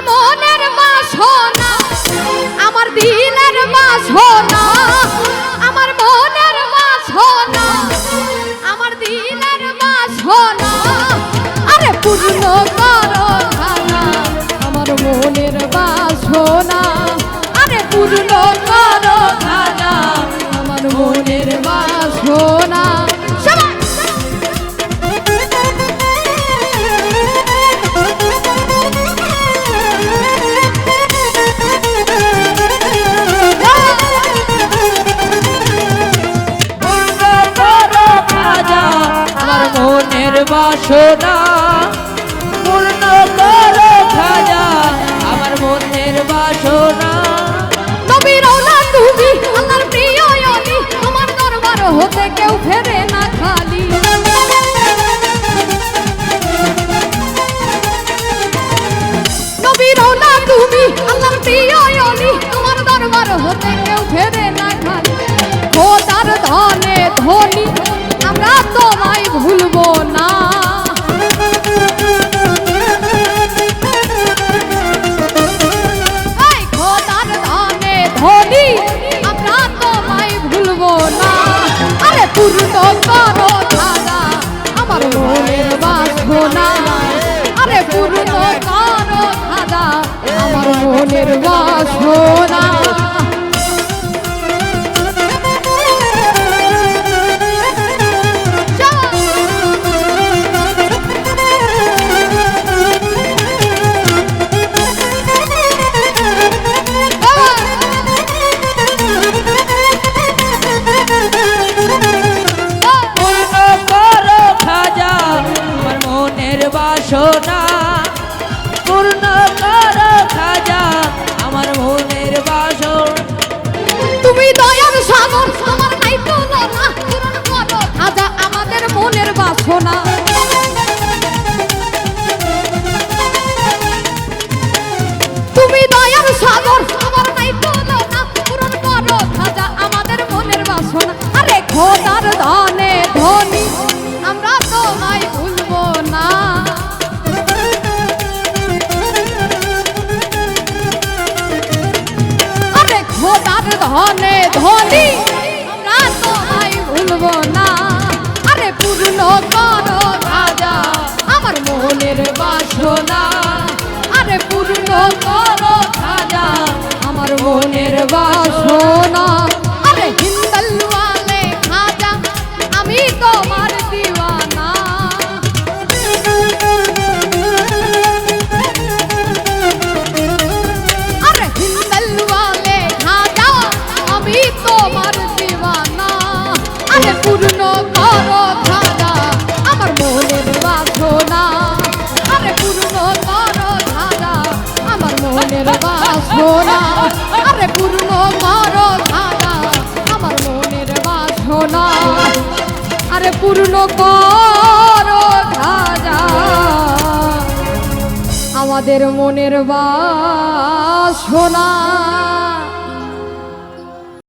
মনের বাসনা আমার দিলের বাসনা আমার মনের বাসনা আমার দিলের বাসনা আরে পূর্ণ করো খানা আমার মনের বাসনা আরে পূর্ণ করো খানা আমার মনের বাসনা বাসনা পূর্ণ করো খাজা আমার মনের বাসনা। নবীর আওলাদ তুমি আল্লাহর প্রিয় অলি তোমার দরবার হতে কেউ ফেরে না খালি। নবীর আওলাদ তুমি আল্লাহর প্রিয় অলি তোমার দরবার হতে কেউ ফেরে না খালি। খোদার ধনে ধনী আমরা তোমায় ভুলবো না। খোদার ধনে ধনী আমরা তোমায় ভুলবো না। আরে পূর্ণ করো খাজা আমার মনের বাসনা আরে পূর্ণ করো খাজা আমার মনের বাসনা। বাসনা পূর্ণ করো খাজা আমার মনের বাসনা। তুমি দয়ার সাগর আমার নাই তুলনা পূরণ করো খাজা আমাদের মনের বাসনা। তুমি দয়ার সাগর আমার নাই তুলনা পূরণ করো খাজা আমাদের মনের বাসনা। আরে খোদার ধনে ধনী আমরা তোমায় ভুলবো না। খোদার ধনে ধনী আমরা তোমায় ভুলবো না। আরে পূর্ণ করো খাজা আমার মনের বাসনা আরে পূর্ণ করো খাজা আমার মনের বাসনা। আরে হিন্দালওয়ালে খাজা আমি তোমার দিওয়ানা। আরে হিন্দালওয়ালে আমি তোমার দিওয়ানা আরে পূর্ণ করো খাজা আমার মনের বাসনা আরে পূর্ণ করো খাজা আমার মনের বাসনা আরে পূর্ণ করো খাজা আমার মনের বাসনা আরে পূর্ণ করো খাজা আমাদের মনের বাসনা।